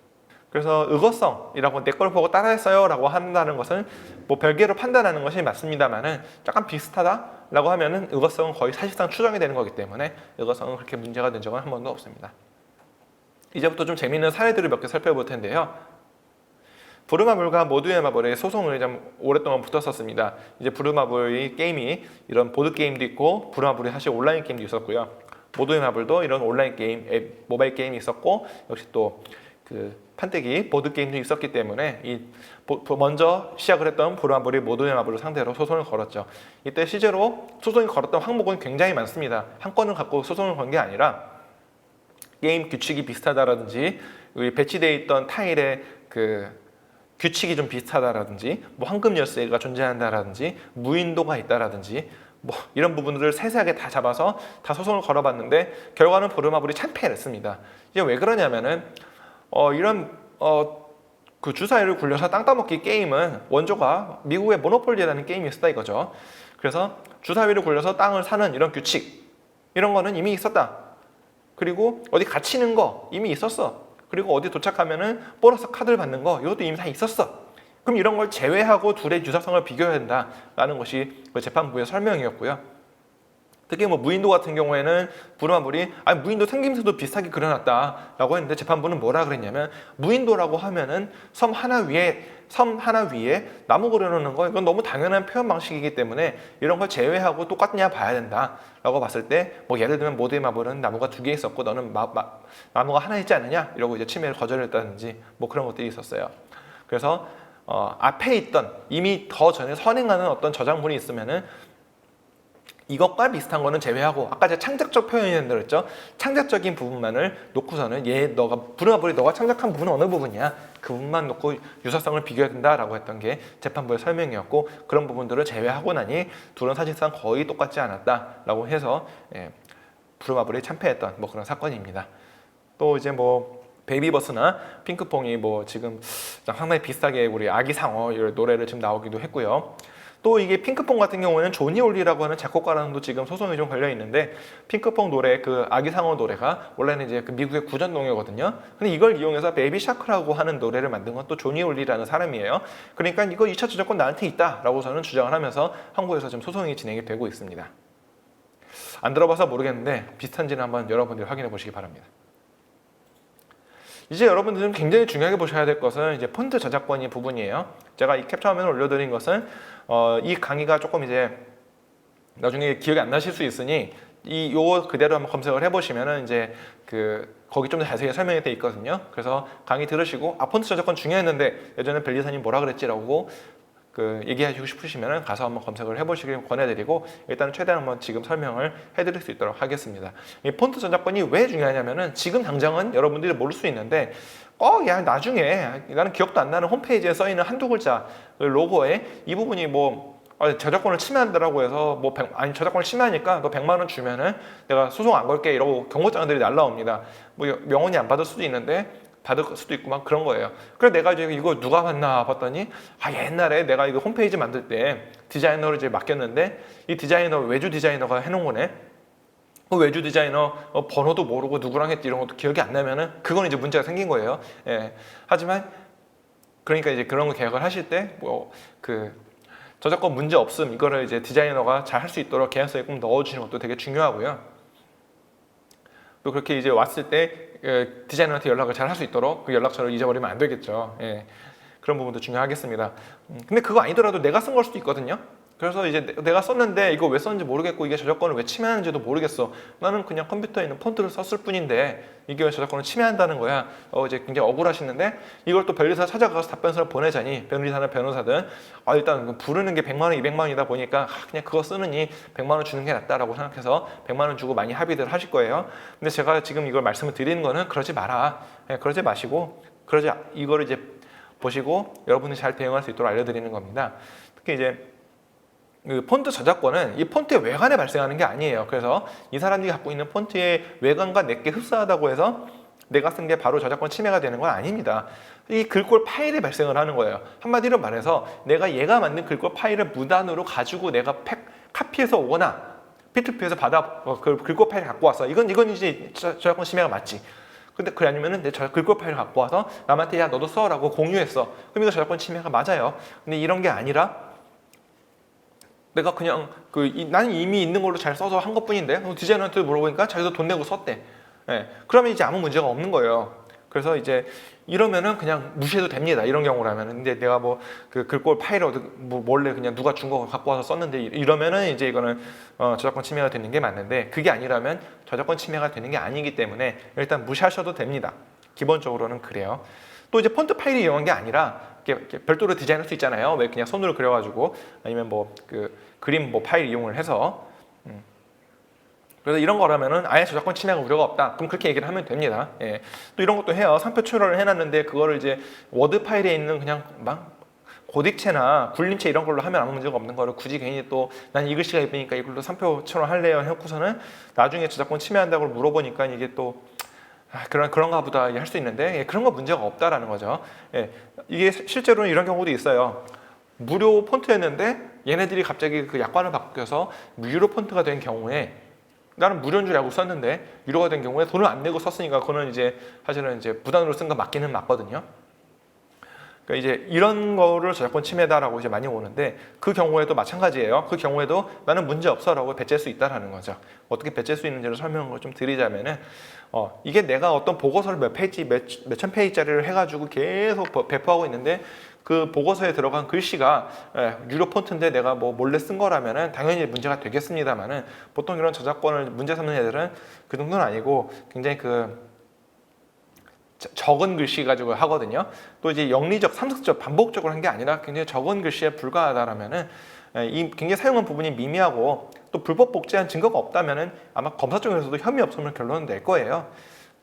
그래서 의거성이라고 내 걸 보고 따라했어요라고 한다는 것은 뭐 별개로 판단하는 것이 맞습니다만은 약간 비슷하다라고 하면은 의거성은 거의 사실상 추정이 되는 거기 때문에 의거성은 그렇게 문제가 된 적은 한 번도 없습니다. 이제부터 좀 재미있는 사례들을 몇 개 살펴볼 텐데요. 부루마블과 모두의 마블의 소송을 좀 오랫동안 붙었었습니다. 이제 부루마블의 게임이 이런 보드 게임도 있고 부루마블이 사실 온라인 게임도 있었고요. 모두의 마블도 이런 온라인 게임, 모바일 게임이 있었고 역시 또 그 판때기 보드 게임도 있었기 때문에 먼저 시작을 했던 부루마블이 모두의 마블을 상대로 소송을 걸었죠. 이때 실제로 소송이 걸었던 항목은 굉장히 많습니다. 한 건을 갖고 소송을 건 게 아니라 게임 규칙이 비슷하다라든지 배치되어 있던 타일의 그 규칙이 좀 비슷하다라든지 뭐 황금 열쇠가 존재한다라든지 무인도가 있다라든지 뭐 이런 부분들을 세세하게 다 잡아서 다 소송을 걸어봤는데 결과는 부루마블이 참패를 했습니다. 이게 왜 그러냐면은 그 주사위를 굴려서 땅 따먹기 게임은 원조가 미국의 모노폴리라는 게임이었다 이거죠. 그래서 주사위를 굴려서 땅을 사는 이런 규칙 이런 거는 이미 있었다. 그리고 어디 갇히는 거 이미 있었어. 그리고 어디 도착하면은 보너스 카드를 받는 거 이것도 이미 다 있었어. 그럼 이런 걸 제외하고 둘의 유사성을 비교해야 된다라는 것이 그 재판부의 설명이었고요. 특히 뭐 무인도 같은 경우에는 부루마블이 무인도 생김새도 비슷하게 그려놨다라고 했는데 재판부는 뭐라 그랬냐면 무인도라고 하면은 섬 하나 위에 나무 그려놓는 거 이건 너무 당연한 표현 방식이기 때문에 이런 걸 제외하고 똑같냐 봐야 된다라고 봤을 때 뭐 예를 들면 모드의 마블은 나무가 2개 있었고 너는 나무가 하나 있지 않느냐 이러고 이제 침해를 거절했다든지 뭐 그런 것들이 있었어요. 그래서 앞에 있던 이미 더 전에 선행하는 어떤 저작물이 있으면은 이것과 비슷한 거는 제외하고 아까 제가 창작적 표현이라고 했죠. 창작적인 부분만을 놓고서는 부루마블이 너가 창작한 부분은 어느 부분이야? 그 부분만 놓고 유사성을 비교해야 된다라고 했던 게 재판부의 설명이었고 그런 부분들을 제외하고 나니 둘은 사실상 거의 똑같지 않았다라고 해서 부루마블이 참패했던 뭐 그런 사건입니다. 또 이제 뭐 베이비버스나 핑크퐁이 뭐 지금 상당히 비슷하게 우리 아기 상어 이런 노래를 지금 나오기도 했고요. 또 이게 핑크퐁 같은 경우에는 조니 올리라고 하는 작곡가랑도 지금 소송이 좀 걸려 있는데 핑크퐁 노래 그 아기 상어 노래가 원래는 이제 그 미국의 구전동요거든요. 근데 이걸 이용해서 베이비 샤크라고 하는 노래를 만든 건 또 조니 올리라는 사람이에요. 그러니까 이거 2차 저작권 나한테 있다라고서는 주장을 하면서 한국에서 지금 소송이 진행이 되고 있습니다. 안 들어봐서 모르겠는데 비슷한지는 한번 여러분들이 확인해 보시기 바랍니다. 이제 여러분들은 굉장히 중요하게 보셔야 될 것은 이제 폰트 저작권이 부분이에요. 제가 이 캡처 화면을 올려드린 것은 이 강의가 조금 이제 나중에 기억이 안 나실 수 있으니 요거 그대로 한번 검색을 해보시면은 이제 거기 좀 더 자세히 설명이 돼 있거든요. 그래서 강의 들으시고 폰트 저작권 중요했는데 예전에 벨리사님 뭐라 그랬지라고 얘기하시고 싶으시면 가서 한번 검색을 해보시길 권해드리고 일단 최대한 한번 지금 설명을 해드릴 수 있도록 하겠습니다. 이 폰트 저작권이 왜 중요하냐면은 지금 당장은 여러분들이 모를 수 있는데 나중에 나는 기억도 안 나는 홈페이지에 써있는 한두 글자 로고에 이 부분이 뭐 저작권을 침해한다라고 해서 저작권을 침해하니까 너 100만 원 주면은 내가 소송 안 걸게 이러고 경고장들이 날라옵니다. 뭐 명언이 안 받을 수도 있는데 받을 수도 있고 막 그런 거예요. 그래서 내가 이제 이거 누가 봤나 봤더니 옛날에 내가 이거 홈페이지 만들 때 디자이너를 이제 맡겼는데 이 디자이너 외주 디자이너가 해놓은 거네. 그 외주 디자이너 번호도 모르고 누구랑 했지 이런 것도 기억이 안 나면은 그건 이제 문제가 생긴 거예요. 하지만 그러니까 이제 그런 거 계약을 하실 때 저작권 문제 없음 이거를 이제 디자이너가 잘 할 수 있도록 계약서에 꼭 넣어주시는 것도 되게 중요하고요. 또 그렇게 이제 왔을 때 디자이너한테 연락을 잘 할 수 있도록 그 연락처를 잊어버리면 안 되겠죠. 그런 부분도 중요하겠습니다. 근데 그거 아니더라도 내가 쓴 걸 수도 있거든요. 그래서 이제 내가 썼는데 이거 왜 썼는지 모르겠고 이게 저작권을 왜 침해하는지도 모르겠어. 나는 그냥 컴퓨터에 있는 폰트를 썼을 뿐인데 이게 왜 저작권을 침해한다는 거야. 이제 굉장히 억울하시는데 이걸 또 변리사 찾아가서 답변서를 보내자니 변리사나 변호사든 일단 부르는 게 100만 원, 200만 원이다 보니까 그냥 그거 쓰느니 100만 원 주는 게 낫다라고 생각해서 100만 원 주고 많이 합의들 하실 거예요. 근데 제가 지금 이걸 말씀을 드리는 거는 그러지 마라. 그러지 마시고 이거를 이제 보시고 여러분이 잘 대응할 수 있도록 알려드리는 겁니다. 특히 이제 폰트 저작권은 이 폰트의 외관에 발생하는 게 아니에요. 그래서 이 사람들이 갖고 있는 폰트의 외관과 내게 흡사하다고 해서 내가 쓴 게 바로 저작권 침해가 되는 건 아닙니다. 이 글꼴 파일에 발생을 하는 거예요. 한마디로 말해서 내가 얘가 만든 글꼴 파일을 무단으로 가지고 내가 카피해서 오거나 P2P에서 그 글꼴 파일을 갖고 와서 이건 이제 저작권 침해가 맞지. 근데 그게 아니면은 내 글꼴 파일을 갖고 와서 남한테 야 너도 써라고 공유했어. 그럼 이거 저작권 침해가 맞아요. 근데 이런 게 아니라 내가 그냥 나는 이미 있는 걸로 잘 써서 한 것뿐인데 디자이너한테 물어보니까 자기도 돈 내고 썼대. 그러면 이제 아무 문제가 없는 거예요. 그래서 이제 이러면은 그냥 무시해도 됩니다. 이런 경우라면은. 근데 내가 그 글꼴 파일을 몰래 그냥 누가 준 거 갖고 와서 썼는데 이러면은 이제 이거는 저작권 침해가 되는 게 맞는데 그게 아니라면 저작권 침해가 되는 게 아니기 때문에 일단 무시하셔도 됩니다. 기본적으로는 그래요. 또 이제 폰트 파일을 이용한 게 아니라 이렇게 별도로 디자인할 수 있잖아요. 왜 그냥 손으로 그려가지고 아니면 그림 파일 이용을 해서 그래서 이런 거라면은 아예 저작권 침해가 우려가 없다. 그럼 그렇게 얘기를 하면 됩니다. 또 이런 것도 해요. 상표 출원을 해놨는데 그거를 이제 워드 파일에 있는 그냥 고딕체나 굴림체 이런 걸로 하면 아무 문제가 없는 거를 굳이 괜히 또 난 이 글씨가 예쁘니까 이걸로 상표 출원할래요 해놓고서는 나중에 저작권 침해한다고 물어보니까 이게 또 그런가 보다 할 수 있는데 그런 거 문제가 없다라는 거죠. 이게 실제로는 이런 경우도 있어요. 무료 폰트였는데 얘네들이 갑자기 그 약관을 바뀌어서 유료 폰트가 된 경우에 나는 무료인 줄 알고 썼는데 유료가 된 경우에 돈을 안 내고 썼으니까 그거는 이제 사실은 이제 무단으로 쓴 거 맞기는 맞거든요. 그러니까 이제 이런 거를 저작권 침해다라고 이제 많이 오는데 그 경우에도 마찬가지예요. 그 경우에도 나는 문제 없어라고 배제할 수 있다라는 거죠. 어떻게 배제할 수 있는지를 설명을 좀 드리자면은 이게 내가 어떤 보고서를 몇 페이지 몇천 페이지짜리를 해가지고 계속 배포하고 있는데 그 보고서에 들어간 글씨가 유료 폰트인데 내가 뭐 몰래 쓴 거라면은 당연히 문제가 되겠습니다만은 보통 이런 저작권을 문제 삼는 애들은 그 정도는 아니고 굉장히 적은 글씨 가지고 하거든요. 또 이제 영리적, 상습적, 반복적으로 한 게 아니라 굉장히 적은 글씨에 불과하다라면은 이 굉장히 사용한 부분이 미미하고 또 불법 복제한 증거가 없다면은 아마 검사 쪽에서도 혐의 없음을 결론은 낼 거예요.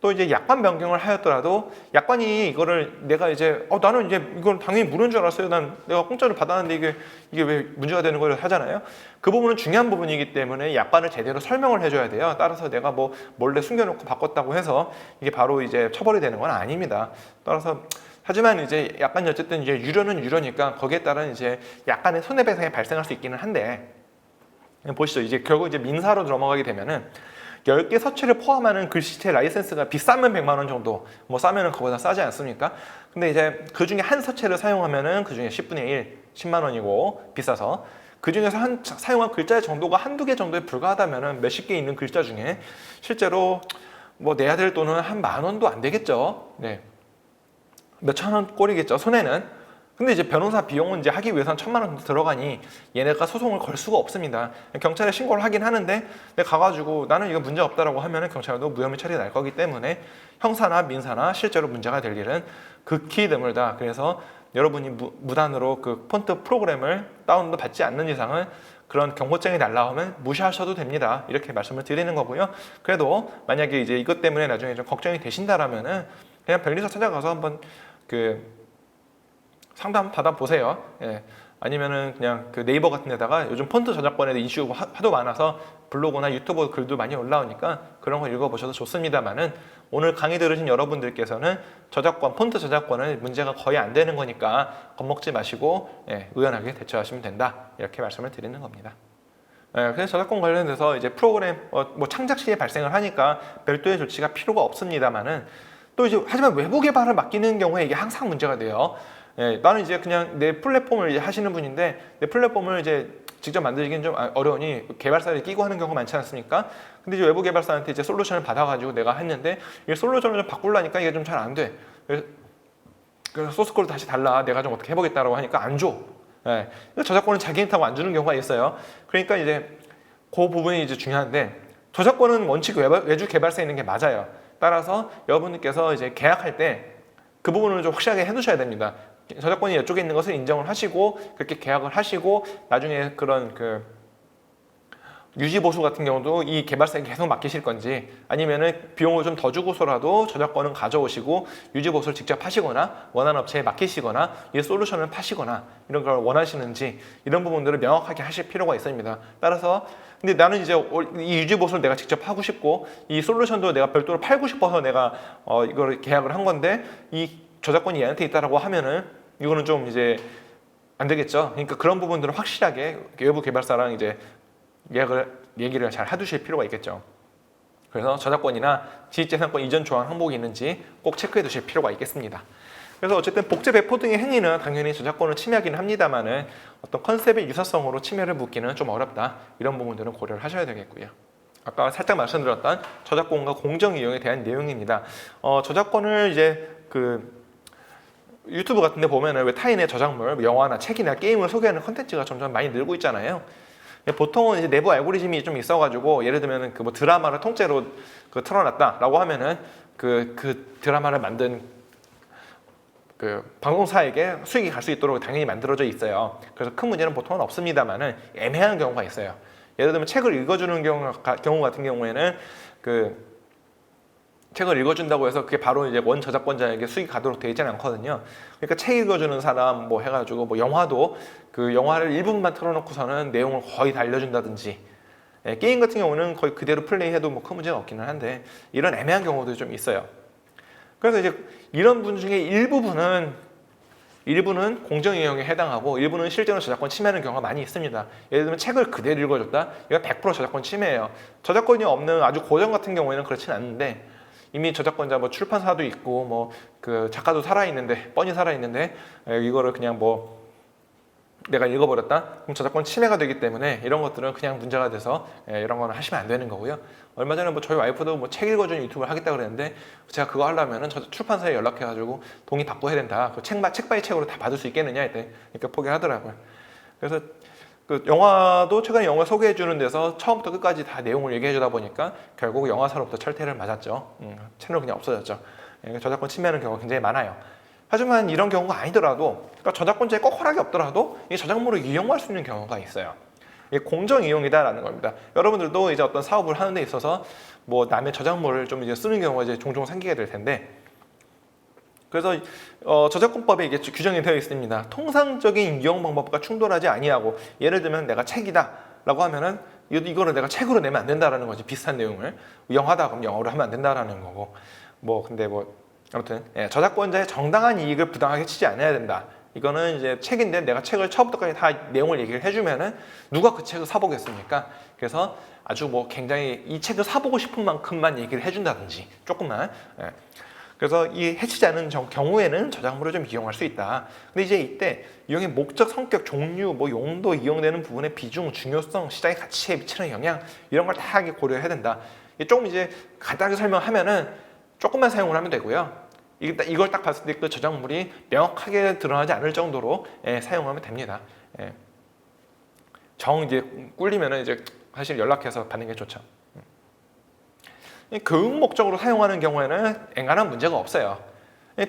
또 이제 약관 변경을 하였더라도 약관이 이거를 내가 이제 나는 이제 이건 당연히 무료인 줄 알았어요. 난 내가 공짜로 받았는데 이게 왜 문제가 되는 거를 하잖아요. 그 부분은 중요한 부분이기 때문에 약관을 제대로 설명을 해줘야 돼요. 따라서 내가 뭐 몰래 숨겨놓고 바꿨다고 해서 이게 바로 이제 처벌이 되는 건 아닙니다. 따라서 하지만 이제 약관이 어쨌든 이제 유료는 유료니까 거기에 따른 이제 약간의 손해배상이 발생할 수 있기는 한데 보시죠. 이제 결국 이제 민사로 넘어가게 되면은 10개 서체를 포함하는 글씨체 라이센스가 비싸면 100만 원 정도, 뭐 싸면은 그거보다 싸지 않습니까? 근데 이제 그 중에 한 서체를 사용하면은 그 중에 10분의 1, 10만 원이고 비싸서 그 중에서 사용한 글자 정도가 한두 개 정도에 불과하다면은 몇십 개 있는 글자 중에 실제로 뭐 내야 될 돈은 한 10,000원도 안 되겠죠. 네. 몇천 원 꼴이겠죠, 손해는. 근데 이제 변호사 비용은 이제 하기 위해서는 1,000만 원 들어가니 얘네가 소송을 걸 수가 없습니다. 경찰에 신고를 하긴 하는데 내가 가가지고 나는 이거 문제 없다라고 하면은 경찰도 무혐의 처리 날 거기 때문에 형사나 민사나 실제로 문제가 될 일은 극히 드물다. 그래서 여러분이 무단으로 그 폰트 프로그램을 다운로드 받지 않는 이상은 그런 경고장이 날라오면 무시하셔도 됩니다. 이렇게 말씀을 드리는 거고요. 그래도 만약에 이제 이것 때문에 나중에 좀 걱정이 되신다라면은 그냥 변리사 찾아가서 한번 상담 받아보세요. 예. 아니면은 그냥 그 네이버 같은 데다가 요즘 폰트 저작권에 대한 이슈가 하도 많아서 블로그나 유튜브 글도 많이 올라오니까 그런 거 읽어보셔도 좋습니다만은 오늘 강의 들으신 여러분들께서는 저작권, 폰트 저작권은 문제가 거의 안 되는 거니까 겁먹지 마시고 의연하게 대처하시면 된다. 이렇게 말씀을 드리는 겁니다. 그래서 저작권 관련돼서 이제 프로그램 뭐 창작 시에 발생을 하니까 별도의 조치가 필요가 없습니다만은 또 이제 하지만 외부 개발을 맡기는 경우에 이게 항상 문제가 돼요. 나는 이제 그냥 내 플랫폼을 이제 하시는 분인데 내 플랫폼을 이제 직접 만들기는 좀 어려우니 개발사를 끼고 하는 경우가 많지 않습니까? 근데 이제 외부 개발사한테 이제 솔루션을 받아가지고 내가 했는데 이게 솔루션을 좀 바꾸려니까 이게 좀 잘 안 돼. 그래서 소스 코드 다시 달라. 내가 좀 어떻게 해보겠다라고 하니까 안 줘. 저작권은 자기한테하고 안 주는 경우가 있어요. 그러니까 이제 그 부분이 이제 중요한데 저작권은 원칙 외주 개발사에 있는 게 맞아요. 따라서 여러분들께서 이제 계약할 때 그 부분을 좀 확실하게 해두셔야 됩니다. 저작권이 이쪽에 있는 것을 인정을 하시고 그렇게 계약을 하시고 나중에 그런 유지 보수 같은 경우도 이 개발사에 계속 맡기실 건지 아니면은 비용을 좀 더 주고서라도 저작권은 가져오시고 유지 보수를 직접 하시거나 원하는 업체에 맡기시거나 이 솔루션을 파시거나 이런 걸 원하시는지 이런 부분들을 명확하게 하실 필요가 있습니다. 따라서 근데 나는 이제 이 유지 보수를 내가 직접 하고 싶고 이 솔루션도 내가 별도로 팔고 싶어서 내가 이걸 계약을 한 건데 이 저작권이 얘한테 있다라고 하면은 이거는 좀 이제 안 되겠죠. 그러니까 그런 부분들은 확실하게 외부 개발사랑 이제 얘기를 잘 해두실 필요가 있겠죠. 그래서 저작권이나 지식재산권 이전 조항 항목이 있는지 꼭 체크해 두실 필요가 있겠습니다. 그래서 어쨌든 복제 배포 등의 행위는 당연히 저작권을 침해하기는 합니다만은 어떤 컨셉의 유사성으로 침해를 묻기는 좀 어렵다. 이런 부분들은 고려를 하셔야 되겠고요. 아까 살짝 말씀드렸던 저작권과 공정 이용에 대한 내용입니다. 저작권을 이제 유튜브 같은 데 보면은 왜 타인의 저작물, 영화나 책이나 게임을 소개하는 컨텐츠가 점점 많이 늘고 있잖아요. 보통은 이제 내부 알고리즘이 좀 있어가지고 예를 들면은 뭐 드라마를 통째로 틀어놨다라고 하면은 그 드라마를 만든 방송사에게 수익이 갈 수 있도록 당연히 만들어져 있어요. 그래서 큰 문제는 보통은 없습니다만은 애매한 경우가 있어요. 예를 들면 책을 읽어주는 경우 같은 경우에는 책을 읽어준다고 해서 그게 바로 이제 원 저작권자에게 수익이 가도록 되어 있지는 않거든요. 그러니까 책 읽어주는 사람 뭐 해가지고 뭐 영화도 그 영화를 1분만 틀어놓고서는 내용을 거의 다 알려준다든지 게임 같은 경우는 거의 그대로 플레이해도 뭐 큰 문제가 없기는 한데 이런 애매한 경우도 좀 있어요. 그래서 이제 이런 분 중에 일부는 공정이용에 해당하고 일부는 실제로 저작권 침해하는 경우가 많이 있습니다. 예를 들면 책을 그대로 읽어줬다? 이거 100% 저작권 침해예요. 저작권이 없는 아주 고전 같은 경우에는 그렇진 않은데 이미 저작권자 뭐 출판사도 있고 뭐 그 작가도 살아 있는데 뻔히 살아 있는데 이거를 그냥 뭐 내가 읽어버렸다? 그럼 저작권 침해가 되기 때문에 이런 것들은 그냥 문제가 돼서 이런 거는 하시면 안 되는 거고요. 얼마 전에 뭐 저희 와이프도 뭐 책 읽어주는 유튜브를 하겠다 그랬는데 제가 그거 하려면은 저 출판사에 연락해가지고 동의 받고 해야 된다. 그 책 바이 책으로 다 받을 수 있겠느냐 했더니 그러니까 포기하더라고요. 그래서 그 영화도 최근에 영화 소개해 주는 데서 처음부터 끝까지 다 내용을 얘기해 주다 보니까 결국 영화사로부터 철퇴를 맞았죠. 채널 그냥 없어졌죠. 저작권 침해하는 경우가 굉장히 많아요. 하지만 이런 경우가 아니더라도, 그러니까 저작권자에 꼭 허락이 없더라도 이 저작물을 이용할 수 있는 경우가 있어요. 이게 공정 이용이다라는 겁니다. 여러분들도 이제 어떤 사업을 하는 데 있어서 뭐 남의 저작물을 좀 이제 쓰는 경우가 이제 종종 생기게 될 텐데, 그래서 저작권법에 이게 규정이 되어 있습니다. 통상적인 이용 방법과 충돌하지 아니하고, 예를 들면 내가 책이다라고 하면은 이거를 내가 책으로 내면 안 된다라는 거지. 비슷한 내용을 영화다 그럼 영어로 하면 안 된다라는 거고, 뭐 근데 뭐 아무튼 저작권자의 정당한 이익을 부당하게 치지 않아야 된다. 이거는 이제 책인데 내가 책을 처음부터까지 다 내용을 얘기를 해주면은 누가 그 책을 사보겠습니까? 그래서 아주 뭐 굉장히 이 책을 사보고 싶은 만큼만 얘기를 해준다든지 조금만. 그래서 이 해치지 않은 경우에는 저작물을 좀 이용할 수 있다. 근데 이제 이때 이용의 목적, 성격, 종류, 뭐 용도, 이용되는 부분의 비중, 중요성, 시장의 가치에 미치는 영향 이런 걸 다 고려해야 된다. 조금 이제 간단하게 설명하면은 조금만 사용을 하면 되고요. 이걸 딱 봤을 때 그 저작물이 명확하게 드러나지 않을 정도로 사용하면 됩니다. 이제 꿀리면은 이제 사실 연락해서 받는 게 좋죠. 교육 목적으로 사용하는 경우에는 엔간한 문제가 없어요.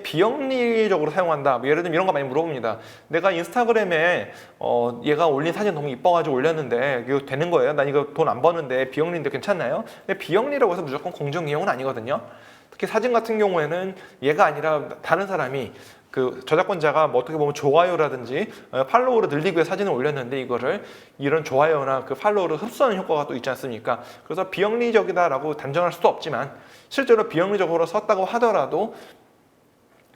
비영리적으로 사용한다. 뭐 예를 들면 이런 거 많이 물어봅니다. 내가 인스타그램에 얘가 올린 사진 너무 이뻐가지고 올렸는데 이거 되는 거예요? 난 이거 돈 안 버는데 비영리인데 괜찮나요? 근데 비영리라고 해서 무조건 공정 이용은 아니거든요. 특히 사진 같은 경우에는 얘가 아니라 다른 사람이 그 저작권자가 뭐 어떻게 보면 좋아요라든지 팔로우를 늘리기 위해 사진을 올렸는데 이거를 이런 좋아요나 그 팔로우를 흡수하는 효과가 또 있지 않습니까? 그래서 비영리적이다라고 단정할 수도 없지만 실제로 비영리적으로 썼다고 하더라도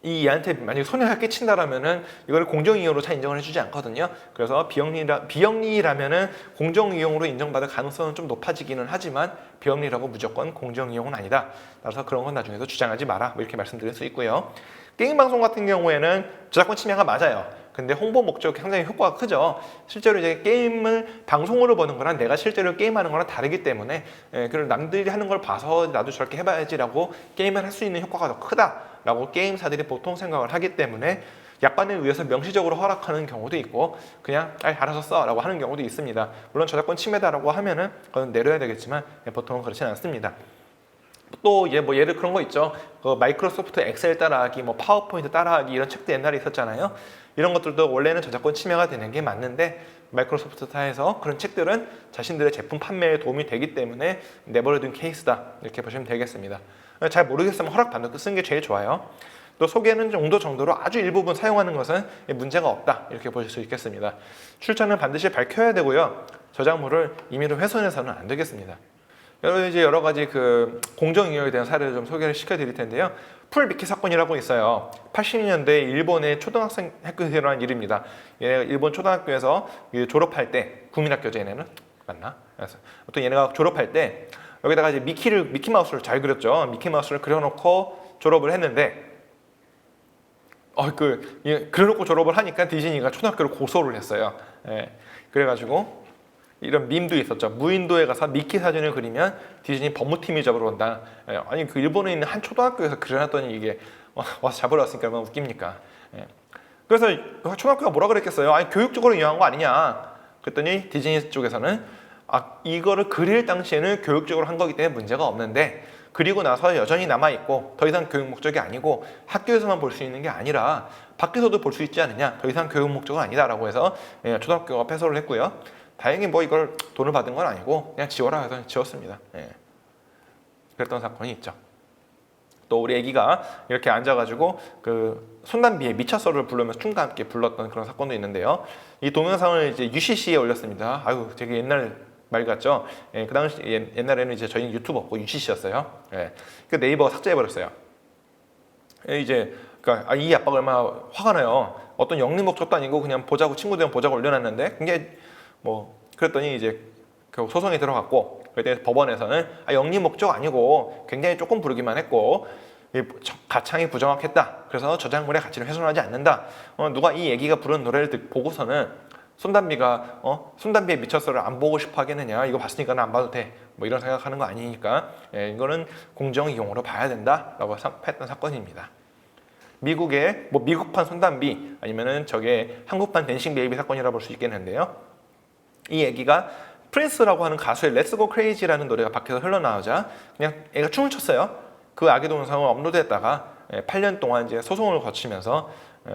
이 얘한테 만약에 손해가 끼친다라면은 이걸 공정이용으로 잘 인정을 해주지 않거든요. 그래서 비영리라면은 공정이용으로 인정받을 가능성은 좀 높아지기는 하지만 비영리라고 무조건 공정이용은 아니다. 따라서 그런 건 나중에도 주장하지 마라. 뭐 이렇게 말씀드릴 수 있고요. 게임 방송 같은 경우에는 저작권 침해가 맞아요. 근데 홍보 목적이 상당히 효과가 크죠. 실제로 이제 게임을 방송으로 보는 거랑 내가 실제로 게임하는 거랑 다르기 때문에 그걸 남들이 하는 걸 봐서 나도 저렇게 해봐야지라고 게임을 할 수 있는 효과가 더 크다라고 게임사들이 보통 생각을 하기 때문에 약관에 의해서 명시적으로 허락하는 경우도 있고 그냥 알아서 써라고 하는 경우도 있습니다. 물론 저작권 침해다라고 하면은 그건 내려야 되겠지만 보통은 그렇지는 않습니다. 또 뭐 예를 그런 거 있죠. 그 마이크로소프트 엑셀 따라하기, 뭐 파워포인트 따라하기 이런 책도 옛날에 있었잖아요. 이런 것들도 원래는 저작권 침해가 되는 게 맞는데 마이크로소프트사에서 그런 책들은 자신들의 제품 판매에 도움이 되기 때문에 내버려둔 케이스다 이렇게 보시면 되겠습니다. 잘 모르겠으면 허락받는 거 쓰는 게 제일 좋아요. 또 소개는 정도로 아주 일부분 사용하는 것은 문제가 없다 이렇게 보실 수 있겠습니다. 출처는 반드시 밝혀야 되고요. 저작물을 임의로 훼손해서는 안 되겠습니다. 이제 여러 가지 그 공정이용에 대한 사례를 좀 소개를 시켜드릴 텐데요. 풀미키 사건이라고 있어요. 80년대 일본의 초등학생 학교에서 일어난 일입니다. 일본 초등학교에서 졸업할 때 국민학교죠 얘네는 맞나? 그래서 보통 얘네가 졸업할 때 여기다가 이제 미키 마우스를 잘 그렸죠. 미키 마우스를 그려놓고 졸업을 했는데 그려놓고 졸업을 하니까 디즈니가 초등학교를 고소를 했어요. 그래가지고. 이런 밈도 있었죠. 무인도에 가서 미키 사진을 그리면 디즈니 법무팀이 잡으러 온다. 아니 그 일본에 있는 한 초등학교에서 그려놨더니 이게 와서 잡으러 왔으니까 얼마나 웃깁니까. 그래서 초등학교가 뭐라 그랬겠어요. 아니 교육적으로 이용한 거 아니냐. 그랬더니 디즈니 쪽에서는 이거를 그릴 당시에는 교육적으로 한 거기 때문에 문제가 없는데 그리고 나서 여전히 남아있고 더 이상 교육 목적이 아니고 학교에서만 볼 수 있는 게 아니라 밖에서도 볼 수 있지 않느냐. 더 이상 교육 목적은 아니다라고 해서 초등학교가 패소를 했고요. 다행히 뭐 이걸 돈을 받은 건 아니고 그냥 지워라 해서 지웠습니다. 그랬던 사건이 있죠. 또 우리 애기가 이렇게 앉아가지고 그 손담비에 미쳤어를 부르면서 춤과 함께 불렀던 그런 사건도 있는데요. 이 동영상을 이제 UCC에 올렸습니다. 아유 되게 옛날 말 같죠. 그 당시 옛날에는 이제 저희는 유튜브 없고 UCC였어요. 그 네이버가 삭제해버렸어요. 이제 그러니까 이 아빠가 얼마나 화가 나요. 어떤 영리 목적도 아니고 그냥 보자고 친구들이랑 보자고 올려놨는데 그게 뭐 그랬더니 이제 그 소송이 들어갔고 그에 대해서 법원에서는 영리 목적 아니고 굉장히 조금 부르기만 했고 가창이 부정확했다. 그래서 저작물의 가치를 훼손하지 않는다. 누가 이 얘기가 부른 노래를 보고서는 손담비가 손담비의 미쳤어를 안 보고 싶어 하겠느냐, 이거 봤으니까 난 안 봐도 돼, 뭐 이런 생각하는 거 아니니까 이거는 공정이용으로 봐야 된다라고 했던 사건입니다. 미국의 미국판 손담비 아니면은 저게 한국판 댄싱 베이비 사건이라 볼 수 있겠는데요. 이 얘기가 프린스라고 하는 가수의 Let's Go Crazy라는 노래가 밖에서 흘러나오자 그냥 애가 춤을 췄어요. 그 아기 동영상을 업로드했다가 8년 동안 이제 소송을 거치면서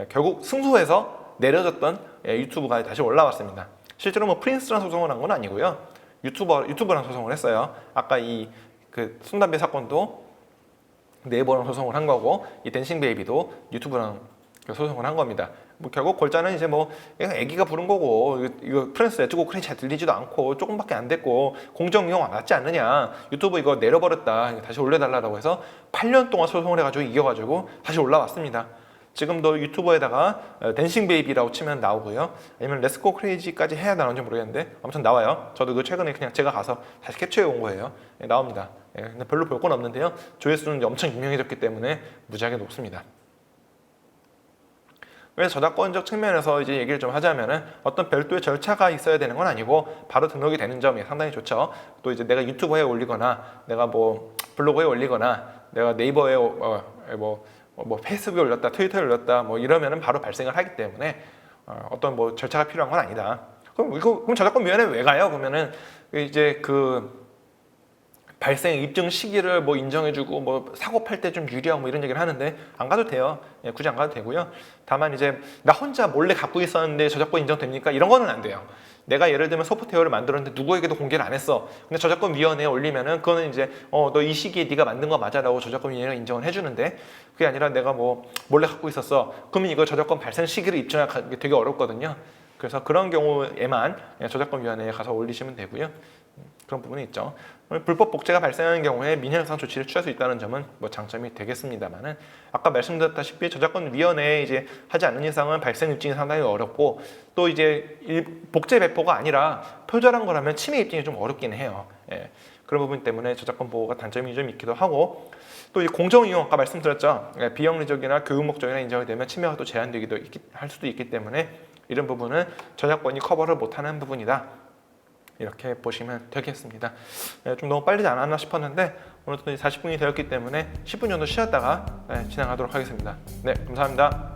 결국 승소해서 내려졌던 유튜브가 다시 올라왔습니다. 실제로 프린스랑 소송을 한 건 아니고요. 유튜브랑 소송을 했어요. 아까 그 손담비 사건도 네이버랑 소송을 한 거고 이 댄싱 베이비도 유튜브랑 소송을 한 겁니다. 결국 골자는 이제 얘가 애기가 부른 거고 이거 프린스 레츠고 크레이지 잘 들리지도 않고 조금밖에 안 됐고 공정 이용 안 맞지 않느냐, 유튜브 이거 내려버렸다, 다시 올려달라고 해서 8년 동안 소송을 해가지고 이겨가지고 다시 올라왔습니다. 지금도 유튜버에다가 댄싱 베이비라고 치면 나오고요. 아니면 렛츠고 크레이지까지 해야 나오는지 모르겠는데 아무튼 나와요. 저도 그 최근에 그냥 제가 가서 다시 캡처해 온 거예요. 나옵니다. 근데 별로 볼 건 없는데요. 조회수는 엄청 유명해졌기 때문에 무지하게 높습니다. 그래서 저작권적 측면에서 이제 얘기를 좀 하자면은 어떤 별도의 절차가 있어야 되는 건 아니고 바로 등록이 되는 점이 상당히 좋죠. 또 이제 내가 유튜브에 올리거나 내가 블로그에 올리거나 내가 네이버에 페이스북에 올렸다, 트위터에 올렸다 이러면은 바로 발생을 하기 때문에 어떤 절차가 필요한 건 아니다. 그럼 저작권위원회 왜 가요? 그러면은 이제 그 발생 입증 시기를 인정해주고 사고 팔 때 좀 유리하고 이런 얘기를 하는데 안 가도 돼요. 굳이 안 가도 되고요. 다만 이제 나 혼자 몰래 갖고 있었는데 저작권 인정됩니까? 이런 거는 안 돼요. 내가 예를 들면 소프트웨어를 만들었는데 누구에게도 공개를 안 했어. 근데 저작권위원회에 올리면은 그거는 이제 너 이 시기에 네가 만든 거 맞아라고 저작권위원회가 인정을 해주는데, 그게 아니라 내가 몰래 갖고 있었어. 그러면 이거 저작권 발생 시기를 입증하기 되게 어렵거든요. 그래서 그런 경우에만 저작권위원회에 가서 올리시면 되고요. 그런 부분이 있죠. 불법 복제가 발생하는 경우에 민형상 조치를 취할 수 있다는 점은 장점이 되겠습니다만은, 아까 말씀드렸다시피 저작권위원회에 이제 하지 않는 이상은 발생 입증이 상당히 어렵고, 또 이제 복제 배포가 아니라 표절한 거라면 침해 입증이 좀 어렵긴 해요. 그런 부분 때문에 저작권 보호가 단점이 좀 있기도 하고, 또 이 공정 이용 아까 말씀드렸죠. 비영리적이나 교육 목적이나 인정이 되면 침해가 또 제한되기도 할 수도 있기 때문에 이런 부분은 저작권이 커버를 못하는 부분이다. 이렇게 보시면 되겠습니다. 좀 너무 빨리지 않았나 싶었는데 오늘도 40분이 되었기 때문에 10분 정도 쉬었다가 진행하도록 하겠습니다. 네, 감사합니다.